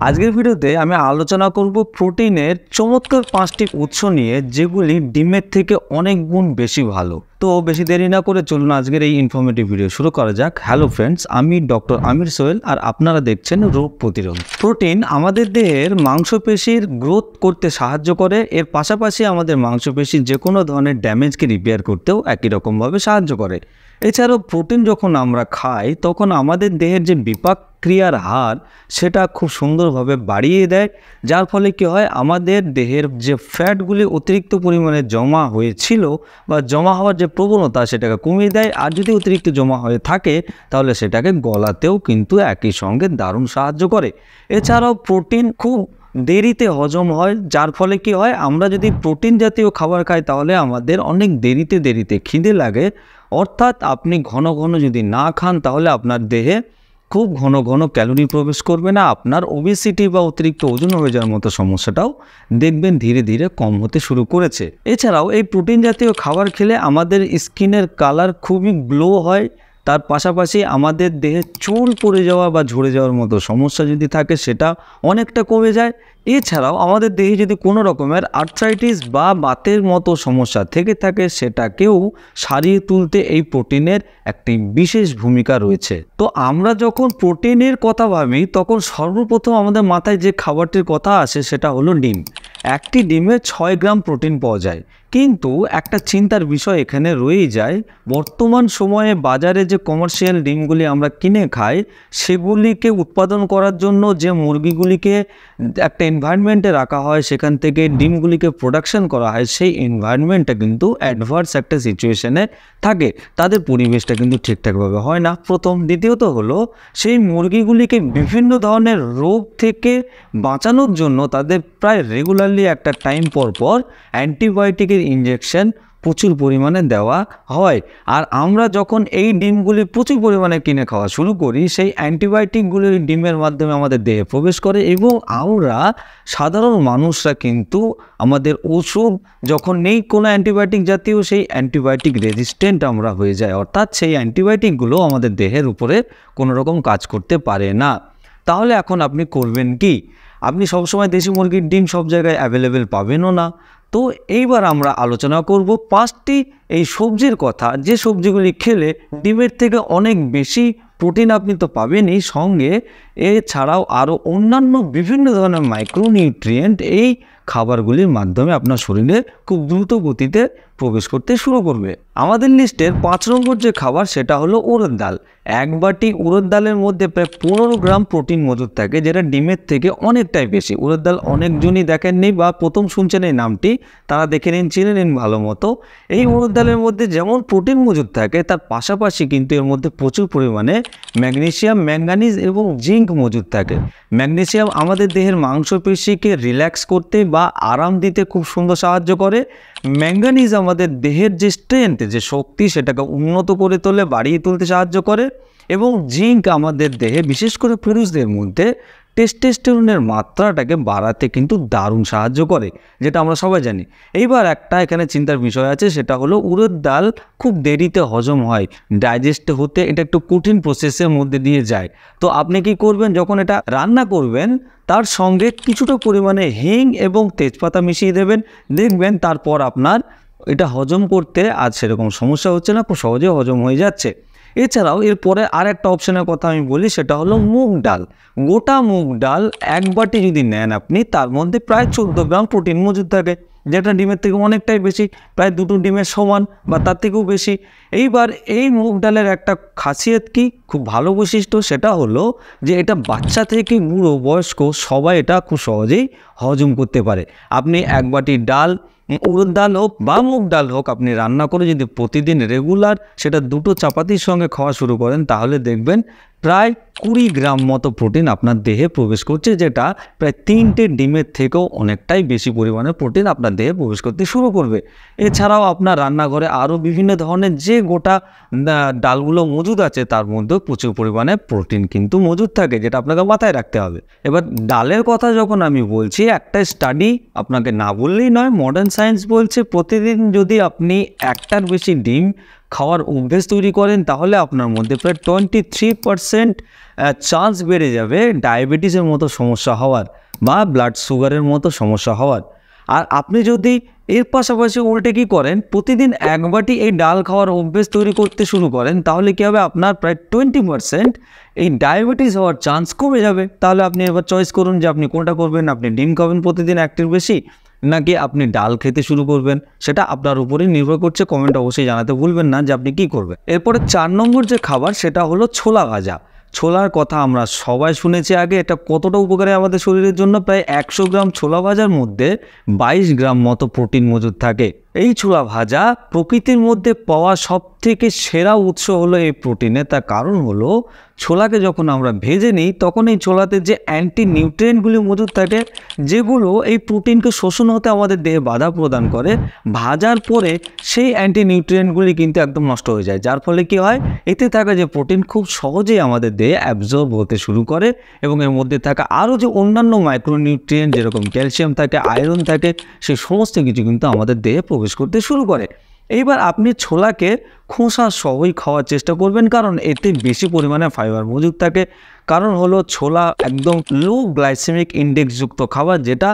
আজকের ভিডিওতে আমি আলোচনা করব প্রোটিনের চমৎকার 5টি উৎস নিয়ে যেগুলি ডিমের থেকে অনেক গুণ বেশি ভালো। তো বেশি দেরি না করে চলুন আজকের এই ইনফরমেটিভ ভিডিও শুরু করা যাক। হ্যালো ফ্রেন্ডস, আমি ডক্টর আমির সোহেল আর আপনারা দেখছেন রোগ প্রতিরোধ। প্রোটিন আমাদের দেহের মাংসপেশির গ্রোথ করতে সাহায্য করে, এর পাশাপাশি আমাদের মাংসপেশির যে কোনো ধরনের ড্যামেজকে রিপেয়ার করতেও একই রকমভাবে সাহায্য করে। এছাড়াও প্রোটিন যখন আমরা খাই তখন আমাদের দেহের যে বিপাক ক্রিয়ার হার সেটা খুব সুন্দরভাবে বাড়িয়ে দেয়, যার ফলে কী হয়, আমাদের দেহের যে ফ্যাটগুলি অতিরিক্ত পরিমাণে জমা হয়েছিল বা জমা হওয়ার যে প্রবণতা সেটাকে কমিয়ে দেয়। আর যদি অতিরিক্ত জমা হয়ে থাকে তাহলে সেটাকে গলাতেও কিন্তু একই সঙ্গে দারুণ সাহায্য করে। এছাড়াও প্রোটিন খুব দেরিতে হজম হয়, যার ফলে কি হয়, আমরা যদি প্রোটিন জাতীয় খাবার খাই তাহলে আমাদের অনেক দেরিতে খিদে লাগে। অর্থাৎ আপনি ঘন ঘন যদি না খান তাহলে আপনার দেহে খুব ঘন ঘন ক্যালোরি প্রবেশ করবে না, আপনার ওবেসিটি বা অতিরিক্ত ওজন হয়ে যাওয়ার মতো সমস্যাটাও দেখবেন ধীরে ধীরে কম হতে শুরু করেছে। এছাড়াও এই প্রোটিন জাতীয় খাবার খেলে আমাদের স্কিনের কালার খুবই গ্লো হয়, তার পাশাপাশি আমাদের দেহে চুল পড়ে যাওয়া বা ঝরে যাওয়ার মতো সমস্যা যদি থাকে সেটা অনেকটা কমে যায়। এছাড়াও আমাদের দেহে যদি কোনো রকমের আর্থ্রাইটিস বা বাতের মতো সমস্যা থেকে থাকে সেটাকেও সারিয়ে তুলতে এই প্রোটিনের একটি বিশেষ ভূমিকা রয়েছে। তো আমরা যখন প্রোটিনের কথা ভাবি তখন সর্বপ্রথম আমাদের মাথায় যে খাবারটির কথা আসে সেটা হলো ডিম। একটি ডিমে 6 গ্রাম প্রোটিন পাওয়া যায়, কিন্তু একটা চিন্তার বিষয় এখানে রয়েই যায়, বর্তমান সময়ে বাজারে যে কমার্শিয়াল ডিমগুলি আমরা কিনে খাই সেগুলিকে উৎপাদন করার জন্য যে মুরগিগুলিকে একটা এনভায়রনমেন্টে রাখা হয়, সেখান থেকে ডিমগুলিকে প্রোডাকশন করা হয়, সেই এনভায়রনমেন্টটা কিন্তু অ্যাডভার্স একটা সিচুয়েশনে থাকে, তাদের পরিবেশটা কিন্তু ঠিকঠাকভাবে হয় না প্রথম। দ্বিতীয়ত হলো সেই মুরগিগুলিকে বিভিন্ন ধরনের রোগ থেকে বাঁচানোর জন্য তাদের প্রায় রেগুলারলি একটা টাইম পর পর অ্যান্টিবায়োটিকের ইনজেকশন প্রচুর পরিমাণে দেওয়া হয়। আর আমরা যখন এই ডিমগুলি প্রচুর পরিমাণে কিনে খাওয়া শুরু করি, সেই অ্যান্টিবায়োটিকগুলি ডিমের মাধ্যমে আমাদের দেহে প্রবেশ করে এবং আমরা সাধারণ মানুষরা কিন্তু আমাদের ওষুধ যখন নেই কোনো অ্যান্টিবায়োটিক জাতীয়, সেই অ্যান্টিবায়োটিক রেজিস্ট্যান্ট আমরা হয়ে যাই, অর্থাৎ সেই অ্যান্টিবায়োটিকগুলো আমাদের দেহের উপরে কোনো রকম কাজ করতে পারে না। তাহলে এখন আপনি করবেন কি? আপনি সবসময় দেশি মুরগির ডিম সব জায়গায় অ্যাভেলেবেল পাবেনও না। তো এইবার আমরা আলোচনা করব 5টি এই সবজির কথা, যে সবজিগুলি খেলে ডিমের থেকে অনেক বেশি প্রোটিন আপনি তো পাবেনই, সঙ্গে এছাড়াও আরও অন্যান্য বিভিন্ন ধরনের মাইক্রোনিউট্রিয়েন্ট এই খাবারগুলির মাধ্যমে আপনার শরীরে খুব দ্রুত গতিতে প্রবেশ করতে শুরু করবে। আমাদের লিস্টের 5 নম্বর যে খাবার সেটা হলো উড়দ ডাল। এক বাটি উড়দ ডালের মধ্যে প্রায় 15 গ্রাম প্রোটিন মজুদ থাকে, যেটা ডিমের থেকে অনেকটাই বেশি। উড়দ ডাল অনেকজনই দেখেননি বা প্রথম শুনছেন এই নামটি, তারা দেখে নিন, চিনে নিন ভালো মতো। এই উড়দ ডালের মধ্যে যেমন প্রোটিন মজুদ থাকে, তার পাশাপাশি কিন্তু এর মধ্যে প্রচুর পরিমাণে ম্যাগনেসিয়াম, ম্যাঙ্গানিজ এবং জিঙ্ক মজুদ থাকে। ম্যাগনেসিয়াম আমাদের দেহের মাংসপেশিকে রিল্যাক্স করতে বা আরাম দিতে খুব সুন্দর সাহায্য করে। ম্যাঙ্গানিজ আমাদের দেহের যে স্ট্রেংথ, যে শক্তি, সেটাকে উন্নত করে তোলে, বাড়িয়ে তুলতে সাহায্য করে। এবং জিঙ্ক আমাদের দেহে, বিশেষ করে পুরুষদের মধ্যে টেস্টোস্টেরনের মাত্রাটাকে বাড়াতে কিন্তু দারুণ সাহায্য করে, যেটা আমরা সবাই জানি। এইবার একটা এখানে চিন্তার বিষয় আছে, সেটা হলো উড়দ ডাল খুব দেরিতে হজম হয়, ডাইজেস্ট হতে এটা একটু কঠিন প্রসেসের মধ্যে দিয়ে যায়। তো আপনি কি করবেন, যখন এটা রান্না করবেন তার সঙ্গে কিছুটা পরিমাণে হিং এবং তেজপাতা মিশিয়ে দেবেন, দেখবেন তারপর আপনার এটা হজম করতে আর সেরকম সমস্যা হচ্ছে না, খুব সহজে হজম হয়ে যাচ্ছে। এছাড়াও এরপরে আর একটা অপশনের কথা আমি বলি, সেটা হলো মুগ ডাল। গোটা মুগ ডাল এক বাটি যদি নেন আপনি, তার মধ্যে প্রায় 14 গ্রাম প্রোটিন মজুদ থাকে, যেটা ডিমের থেকে অনেকটাই বেশি, প্রায় 2টো ডিমের সমান বা তার থেকেও বেশি। এইবার এই মুগ ডালের একটা খাসিয়ত কি, খুব ভালো বৈশিষ্ট্য, সেটা হলো যে এটা বাচ্চা থেকে বুড়ো বয়স্ক সবাই এটা খুব সহজেই হজম করতে পারে। আপনি এক বাটি ডাল, উড়দ ডাল হোক বা মুগ ডাল হোক, আপনি রান্না করে যদি প্রতিদিন রেগুলার সেটা 2টো চাপাতির সঙ্গে খাওয়া শুরু করেন, তাহলে দেখবেন প্রায় 20 গ্রাম মতো প্রোটিন আপনার দেহে প্রবেশ করছে, যেটা প্রায় 3টে ডিমের থেকেও অনেকটাই বেশি পরিমাণে প্রোটিন আপনার দেহে প্রবেশ করতে শুরু করবে। এছাড়াও আপনার রান্নাঘরে আরও বিভিন্ন ধরনের যে গোটা ডালগুলো মজুদ আছে তার মধ্যেও প্রচুর পরিমাণে প্রোটিন কিন্তু মজুদ থাকে, যেটা আপনাকে মাথায় রাখতে হবে। এবার ডালের কথা যখন আমি বলছি, একটা স্টাডি আপনাকে না বললেই নয়, মডার্ন সায়েন্স বলছে প্রতিদিন যদি আপনি একটার বেশি ডিম খাওয়ার অভ্যেস তৈরি করেন তাহলে আপনার মধ্যে প্রায় 23% চান্স বেড়ে যাবে ডায়াবেটিসের মতো সমস্যা হওয়ার বা ব্লাড সুগারের মতো সমস্যা হওয়ার। আর আপনি যদি এর পাশাপাশি উল্টে কী করেন, প্রতিদিন এক বাটি এই ডাল খাওয়ার অভ্যেস তৈরি করতে শুরু করেন, তাহলে কী হবে, আপনার প্রায় 20% এই ডায়াবেটিস হওয়ার চান্স কমে যাবে। তাহলে আপনি এবার চয়েস করুন যে আপনি কোনটা করবেন। আপনি ডিম খাবেন প্রতিদিন একটির বেশি, নাকি আপনি ডাল খেতে শুরু করবেন, সেটা আপনার উপরেই নির্ভর করছে। কমেন্ট অবশ্যই জানাতে ভুলবেন না যে আপনি কী করবেন। এরপরে 4 নম্বর যে খাবার সেটা হলো ছোলা ভাজা। ছোলার কথা আমরা সবাই শুনেছি আগে, এটা কতটা উপকারী আমাদের শরীরের জন্য। প্রায় 100 গ্রাম ছোলা ভাজার মধ্যে 22 গ্রাম মতো প্রোটিন মজুদ থাকে। এই ছোলা ভাজা প্রকৃতির মধ্যে পাওয়া সবথেকে সেরা উৎস হলো এই প্রোটিনের। তার কারণ হলো ছোলাকে যখন আমরা ভেজে নিই তখন এই ছোলাতে যে অ্যান্টি নিউট্রিয়েন্টগুলি মজুদ থাকে, যেগুলো এই প্রোটিনকে শোষণ হতে আমাদের দেহে বাধা প্রদান করে, ভাজার পরে সেই অ্যান্টি নিউট্রিয়েন্টগুলি কিন্তু একদম নষ্ট হয়ে যায়। যার ফলে কী হয়, এতে থাকা যে প্রোটিন খুব সহজেই আমাদের দেহে অ্যাবজর্ব হতে শুরু করে এবং এর মধ্যে থাকা আরও যে অন্যান্য মাইক্রোনিউট্রিয়েন্ট যেরকম ক্যালসিয়াম থাকে, আয়রন থাকে, সেই সমস্ত কিছু কিন্তু আমাদের দেহে প্রবেশ করতে শুরু করে। এইবার আপনি ছোলাকে খোসা সহই খাওয়ার চেষ্টা করবেন, কারণ এতে বেশি পরিমাণে ফাইবার মজুদ থাকে। কারণ হলো ছোলা একদম লো গ্লাইসেমিক ইন্ডেক্সযুক্ত খাবার, যেটা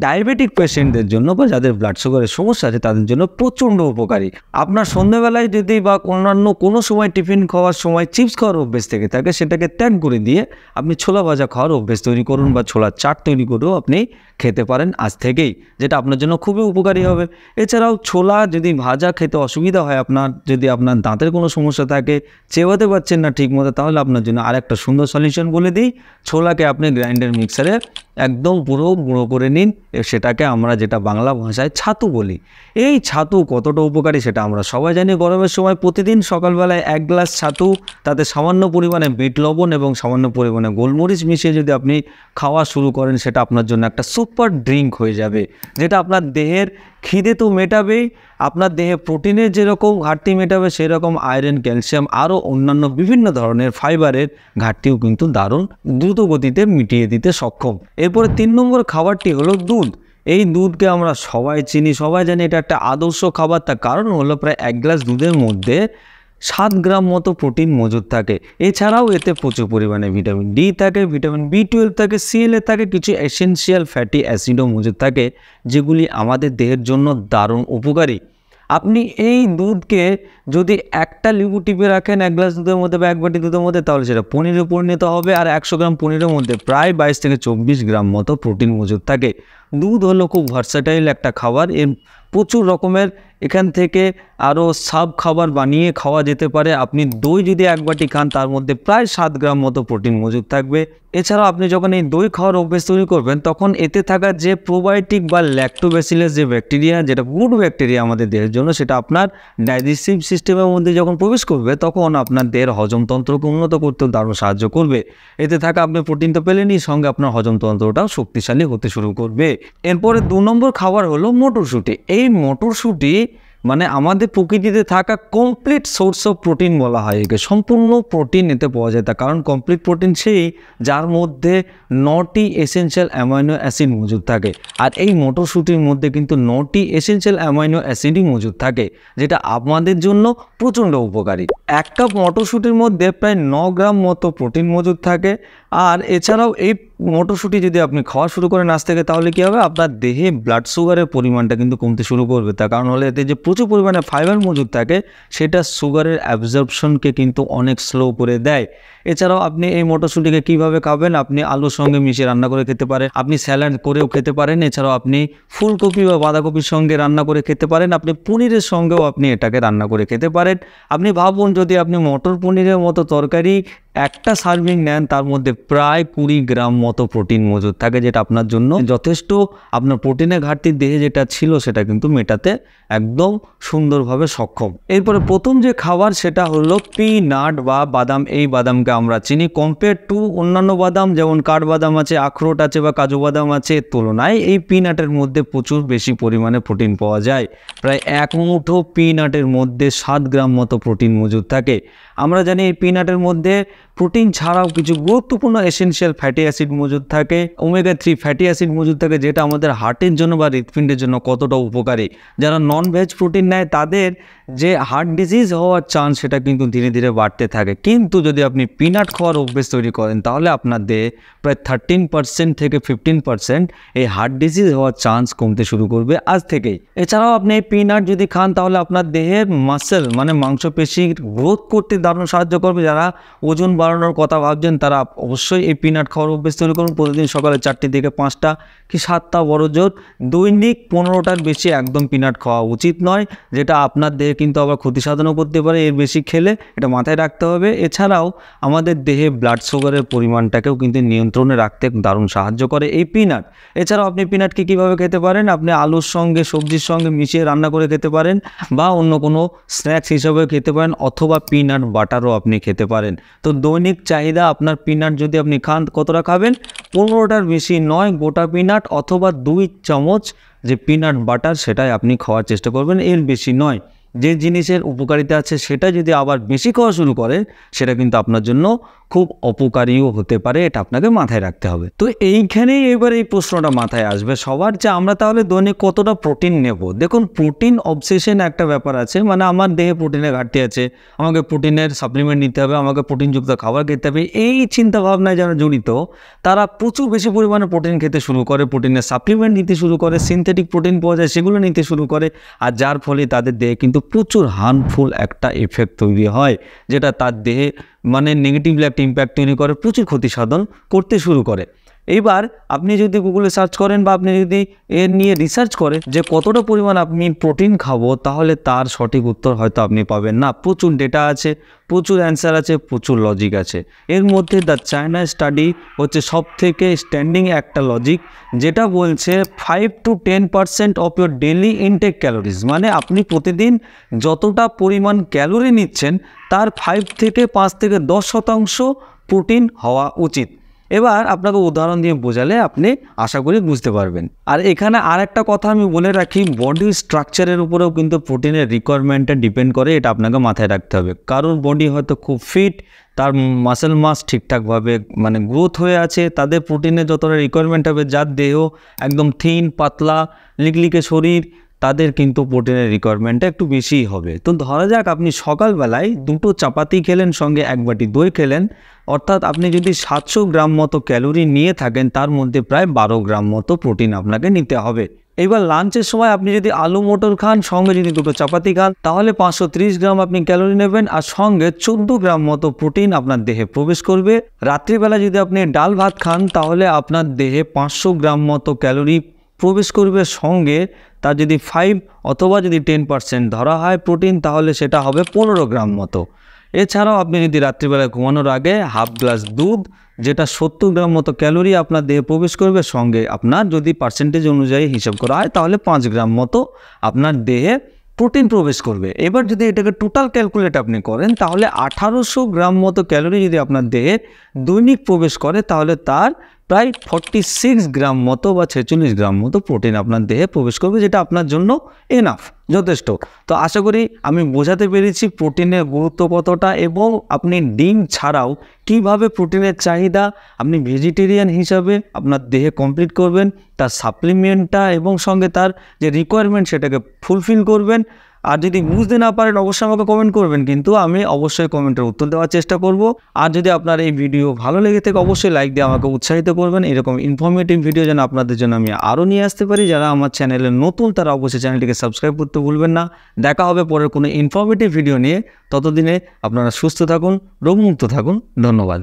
ডায়াবেটিক পেশেন্টদের জন্য বা যাদের ব্লাড সুগারের সমস্যা আছে তাদের জন্য প্রচণ্ড উপকারী। আপনার সন্ধ্যেবেলায় যদি বা অন্যান্য কোনো সময় টিফিন খাওয়ার সময় চিপস খাওয়ার অভ্যেস থেকে থাকে, সেটাকে ত্যাগ করে দিয়ে আপনি ছোলা ভাজা খাওয়ার অভ্যেস তৈরি করুন বা ছোলার চাট তৈরি করেও আপনি খেতে পারেন আজ থেকেই, যেটা আপনার জন্য খুবই উপকারী হবে। এছাড়াও ছোলা যদি ভাজা খেতে অসুবিধা হয়, আপনার দাঁতের কোনো সমস্যা থাকে, চেবাতে পারছেন না ঠিক মতো, তাহলে আপনার জন্য আরেকটা সুন্দর সলিউশন বলে দিই। ছোলাকে আপনি গ্রাইন্ডার মিক্সারে একদম পুরো গুঁড়ো করে নিন, সেটাকে আমরা যেটা বাংলা ভাষায় ছাতু বলি। এই ছাতু কতটা উপকারী সেটা আমরা সবাই জানি। গরমের সময় প্রতিদিন সকালবেলায় 1 গ্লাস ছাতু, তাতে সামান্য পরিমাণে বিট লবণ এবং সামান্য পরিমাণে গোলমরিচ মিশিয়ে যদি আপনি খাওয়া শুরু করেন, সেটা আপনার জন্য একটা সুপার ড্রিঙ্ক হয়ে যাবে, যেটা আপনার দেহের খিদে তো মেটাবেই, আপনার দেহে প্রোটিনের যেরকম ঘাটতি মেটাবে, সেরকম আয়রন, ক্যালসিয়াম, আরও অন্যান্য বিভিন্ন ধরনের ফাইবারের ঘাটতিও কিন্তু দারুণ দ্রুত গতিতে মিটিয়ে দিতে সক্ষম। এরপরে 3 নম্বর খাবারটি হলো দুধ। এই দুধকে আমরা সবাই চিনি, সবাই জানি এটা একটা আদর্শ খাবার। তার কারণ হলো প্রায় 1 গ্লাস দুধের মধ্যে 7 গ্রাম মতো প্রোটিন মজুদ থাকে। এছাড়াও এতে প্রচুর পরিমাণে ভিটামিন ডি থাকে, ভিটামিন B12 থাকে, সিএলএ থাকে, কিছু এসেনশিয়াল ফ্যাটি অ্যাসিডও মজুদ থাকে, যেগুলি আমাদের দেহের জন্য দারুণ উপকারী। আপনি এই দুধকে যদি একটা লেবু টিপে রাখেন 1 গ্লাস দুধের মধ্যে বা 1 বাটি দুধের মধ্যে, তাহলে সেটা পনিরে পরিণত হবে। আর 100 গ্রাম পনিরের মধ্যে প্রায় 22 থেকে 24 গ্রাম মতো প্রোটিন মজুদ থাকে। দুধ হলো খুব ভার্সাটাইল একটা খাবার, এর প্রচুর রকমের এখান থেকে আরও সাব খাবার বানিয়ে খাওয়া যেতে পারে। আপনি দই যদি 1 বাটি খান, তার মধ্যে প্রায় 7 গ্রাম মতো প্রোটিন মজুদ থাকবে। এছাড়াও আপনি যখন এই দই খাওয়ার অভ্যেস তৈরি করবেন, তখন এতে থাকা যে প্রোবায়োটিক বা ল্যাক্টোব্যাসিলাস যে ব্যাকটেরিয়া, যেটা গুড ব্যাকটেরিয়া আমাদের দেহের জন্য, সেটা আপনার ডাইজেস্টিভ সিস্টেমের মধ্যে যখন প্রবেশ করবে, তখন আপনার দেহের হজমতন্ত্রকে উন্নত করতেও দারুণ সাহায্য করবে। এতে থাকা আপনি প্রোটিনটা পেলেনই, সঙ্গে আপনার হজমতন্ত্রটাও শক্তিশালী হতে শুরু করবে। এরপরে 2 নম্বর খাবার হলো মটরশুঁটি। এই মটরশুঁটি মানে আমাদের প্রকৃতিতে থাকা কমপ্লিট সোর্স অফ প্রোটিন বলা হয় একে। সম্পূর্ণ প্রোটিন এতে পাওয়া যায়। তার কারণ কমপ্লিট প্রোটিন সেই যার মধ্যে 9টি এসেনশিয়াল অ্যামাইনো অ্যাসিড মজুদ থাকে। আর এই মটরশুঁটির মধ্যে কিন্তু 9টি এসেনশিয়াল অ্যামাইনো অ্যাসিডই মজুদ থাকে, যেটা আমাদের জন্য প্রচণ্ড উপকারী। 1 কাপ মটরশুঁটির মধ্যে প্রায় 9 গ্রাম মতো প্রোটিন মজুদ থাকে। আর এছাড়াও এই মটরশুঁটি যদি আপনি খাওয়া শুরু করেন আজ থেকে, তাহলে কী হবে, আপনার দেহে ব্লাড সুগারের পরিমাণটা কিন্তু কমতে শুরু করবে। তার কারণ হলে এতে যে প্রচুর পরিমাণে ফাইবার মজুদ থাকে, সেটা সুগারের অ্যাবজর্পশনকে কিন্তু অনেক স্লো করে দেয়। এছাড়াও আপনি এই মটরশুঁটিকে কীভাবে খাবেন, আপনি আলুর সঙ্গে মিশিয়ে রান্না করে খেতে পারেন, আপনি স্যালাড করেও খেতে পারেন। এছাড়াও আপনি ফুলকপি বা বাঁধাকপির সঙ্গে রান্না করে খেতে পারেন, আপনি পনিরের সঙ্গেও আপনি এটাকে রান্না করে খেতে পারেন। আপনি ভাবুন, যদি আপনি মটর পনিরের মতো তরকারি একটা সার্ভিং নেন, তার মধ্যে প্রায় 20 গ্রাম মতো প্রোটিন মজুদ থাকে, যেটা আপনার জন্য যথেষ্ট। আপনার প্রোটিনের ঘাটতি দেহে যেটা ছিল, সেটা কিন্তু মেটাতে একদম সুন্দরভাবে সক্ষম। এরপরে প্রথম যে খাবার সেটা হলো পিনাট বা বাদাম। এই বাদামকে আমরা চিনি কম্পেয়ার টু অন্যান্য বাদাম, যেমন কাঠবাদাম আছে, আখরোট আছে বা কাজু বাদাম আছে, তুলনায় এই পিনাটের মধ্যে প্রচুর বেশি পরিমাণে প্রোটিন পাওয়া যায়। প্রায় 1 মুঠো পিনাটের মধ্যে 7 গ্রাম মতো প্রোটিন মজুদ থাকে। আমরা জানি এই পিনাটের মধ্যে প্রোটিন ছাড়াও কিছু গুরুত্বপূর্ণ এসেনশিয়াল ফ্যাটি অ্যাসিড মজুদ থাকে, ওমেগা 3 ফ্যাটি অ্যাসিড মজুদ থাকে, যেটা আমাদের হার্টের জন্য বা হৃৎপিণ্ডের জন্য কতটা উপকারী। যারা নন ভেজ প্রোটিন নেয়, তাদের যে হার্ট ডিজিজ হওয়ার চান্স সেটা কিন্তু ধীরে ধীরে বাড়তে থাকে। কিন্তু যদি আপনি পিনাট খাওয়ার অভ্যেস তৈরি করেন তাহলে আপনার দেহে প্রায় 13% থেকে 15% এই হার্ট ডিজিজ হওয়ার চান্স কমতে শুরু করবে আজ থেকেই। এছাড়াও আপনি এই পিনাট যদি খান তাহলে আপনার দেহের মাসেল মানে মাংসপেশির গ্রোথ করতে দারুণ সাহায্য করবে। যারা ওজন বাড়ানোর কথা ভাবছেন তারা অবশ্যই এই পিনাট খাওয়ার অভ্যেস তৈরি করুন। প্রতিদিন সকালে 4টি থেকে 5টা কি 7টা বড় জোর, দৈনিক 15টার বেশি একদম পিনাট খাওয়া উচিত নয়, যেটা আপনার দেহে কিন্তু আবার ক্ষতি সাধনও করতে পারে এর বেশি খেলে, এটা মাথায় রাখতে হবে। এছাড়াও আমাদের দেহে ব্লাড সুগারের পরিমাণটাকেও কিন্তু নিয়ন্ত্রণে রাখতে দারুণ সাহায্য করে এই পিনাট। এছাড়াও আপনি পিনাটকে কীভাবে খেতে পারেন, আপনি আলুর সঙ্গে সবজির সঙ্গে মিশিয়ে রান্না করে খেতে পারেন বা অন্য কোনো স্ন্যাক্স হিসাবে খেতে পারেন, অথবা পিনাট বাটারও আপনি খেতে পারেন। তো দৈনিক চাহিদা আপনার পিনাট যদি আপনি খান কতটা খাবেন, 15টার বেশি নয় গোটা পিনাট, অথবা 2 চামচ যে পিনাট বাটার সেটাই আপনি খাওয়ার চেষ্টা করবেন, এর বেশি নয়। যে জিনিসের উপকারিতা আছে সেটা যদি আবার বেশি খাওয়া শুরু করে সেটা কিন্তু আপনার জন্য খুব অপকারীও হতে পারে, এটা আপনাকে মাথায় রাখতে হবে। তো এইখানেই এবার এই প্রশ্নটা মাথায় আসবে সবার, যে আমরা তাহলে দৈনিক কতটা প্রোটিন নেব। দেখুন, প্রোটিন অবসেশন একটা ব্যাপার আছে, মানে আমার দেহে প্রোটিনের ঘাটতি আছে, আমাকে প্রোটিনের সাপ্লিমেন্ট নিতে হবে, আমাকে প্রোটিনযুক্ত খাবার খেতে হবে, এই চিন্তা ভাবনায় যারা জড়িত তারা প্রচুর বেশি পরিমাণে প্রোটিন খেতে শুরু করে, প্রোটিনের সাপ্লিমেন্ট নিতে শুরু করে, সিনথেটিক প্রোটিন পাওয়া যায় সেগুলো নিতে শুরু করে, আর যার ফলে তাদের দেহে কিন্তু প্রচুর হার্মফুল একটা এফেক্ট তৈরি হয়, যেটা তার দেহে মানে নেগেটিভলি একটা ইম্প্যাক্ট তৈরি করে, প্রচুর ক্ষতি সাধন করতে শুরু করে। এইবার আপনি যদি গুগলে সার্চ করেন বা আপনি যদি এর নিয়ে রিসার্চ করেন যে কতটা পরিমাণ আপনি প্রোটিন খাবো, তাহলে তার সঠিক উত্তর হয়তো আপনি পাবেন না। প্রচুর ডেটা আছে, প্রচুর অ্যান্সার আছে, প্রচুর লজিক আছে। এর মধ্যে দ্য চায়না স্টাডি হচ্ছে সব থেকে স্ট্যান্ডিং একটা লজিক, যেটা বলছে 5 to 10% of your daily intake calories, মানে আপনি প্রতিদিন যতটা পরিমাণ ক্যালোরি নিচ্ছেন তার 5 থেকে 5 থেকে 10% প্রোটিন হওয়া উচিত। এবার আপনাকে উদাহরণ দিয়ে বোঝালে আপনি আশা করি বুঝতে পারবেন। আর এখানে আর একটা কথা আমি বলে রাখি, বডি স্ট্রাকচারের উপরেও কিন্তু প্রোটিনের রিকোয়ারমেন্টটা ডিপেন্ড করে, এটা আপনাকে মাথায় রাখতে হবে। কারোর বডি হয়তো খুব ফিট, তার মাসেল মাস ঠিকঠাকভাবে মানে গ্রোথ হয়ে আছে, তাদের প্রোটিনের যতটা রিকোয়ারমেন্ট হবে, যার দেহ একদম থিন পাতলা লিকলিকে শরীর, তাদের কিন্তু প্রোটিনের রিকোয়ারমেন্টটা একটু বেশিই হবে। তো ধরা যাক আপনি সকালবেলায় 2টো চাপাতি খেলেন, সঙ্গে 1 বাটি দই খেলেন, অর্থাৎ আপনি যদি 700 গ্রাম মতো ক্যালোরি নিয়ে থাকেন, তার মধ্যে প্রায় 12 গ্রাম মতো প্রোটিন আপনাকে নিতে হবে। এবার লাঞ্চের সময় আপনি যদি আলু মটর খান, সঙ্গে যদি 2টো চাপাতি খান, তাহলে 530 গ্রাম আপনি ক্যালোরি নেবেন, আর সঙ্গে 14 গ্রাম মতো প্রোটিন আপনার দেহে প্রবেশ করবে। রাত্রিবেলা যদি আপনি ডাল ভাত খান, তাহলে আপনার দেহে 500 গ্রাম মতো ক্যালোরি প্রবেশ করবে, সঙ্গে তার যদি 5 অথবা যদি 10% ধরা হয় প্রোটিন, তাহলে সেটা হবে 15 গ্রাম মতো। এছাড়াও আপনি যদি রাত্রিবেলায় ঘুমানোর আগে হাফ গ্লাস দুধ, যেটা 70 গ্রাম মতো ক্যালোরি আপনার দেহে প্রবেশ করবে, সঙ্গে আপনার যদি পার্সেন্টেজ অনুযায়ী হিসাব করা হয় তাহলে 5 গ্রাম মতো আপনার দেহে প্রোটিন প্রবেশ করবে। এবার যদি এটাকে টোটাল ক্যালকুলেট আপনি করেন, তাহলে 1800 গ্রাম মতো ক্যালোরি যদি আপনার দেহে দৈনিক প্রবেশ করে, তাহলে তার প্রায় 46 গ্রাম মতো বা 46 গ্রাম মতো প্রোটিন আপনার দেহে প্রবেশ করবে, যেটা আপনার জন্য এনাফ, যথেষ্ট। তো আশা করি আমি বোঝাতে পেরেছি প্রোটিনের গুরুত্ব কতটা, এবং আপনি ডিম ছাড়াও কিভাবে প্রোটিনের চাহিদা আপনি ভেজিটেরিয়ান হিসাবে আপনার দেহে কমপ্লিট করবেন, তার সাপ্লিমেন্টটা এবং সঙ্গে তার যে রিকোয়ারমেন্ট সেটাকে ফুলফিল করবেন। আর যদি বুঝতে না পারেন অবশ্যই আমাকে কমেন্ট করবেন, কিন্তু আমি অবশ্যই কমেন্টের উত্তর দেওয়ার চেষ্টা করব। আর যদি আপনার এই ভিডিও ভালো লেগে থাকে অবশ্যই লাইক দিয়ে আমাকে উৎসাহিত করবেন। এরকম ইনফরমেটিভ ভিডিও যেন আপনাদের জন্য আমি আরও নিয়ে আসতে পারি। যারা আমার চ্যানেলে নতুন তারা অবশ্যই চ্যানেলটিকে সাবস্ক্রাইব করতে ভুলবেন না। দেখা হবে পরের কোনো ইনফরমেটিভ ভিডিও নিয়ে, ততদিনে আপনারা সুস্থ থাকুন, রোগমুক্ত থাকুন। ধন্যবাদ।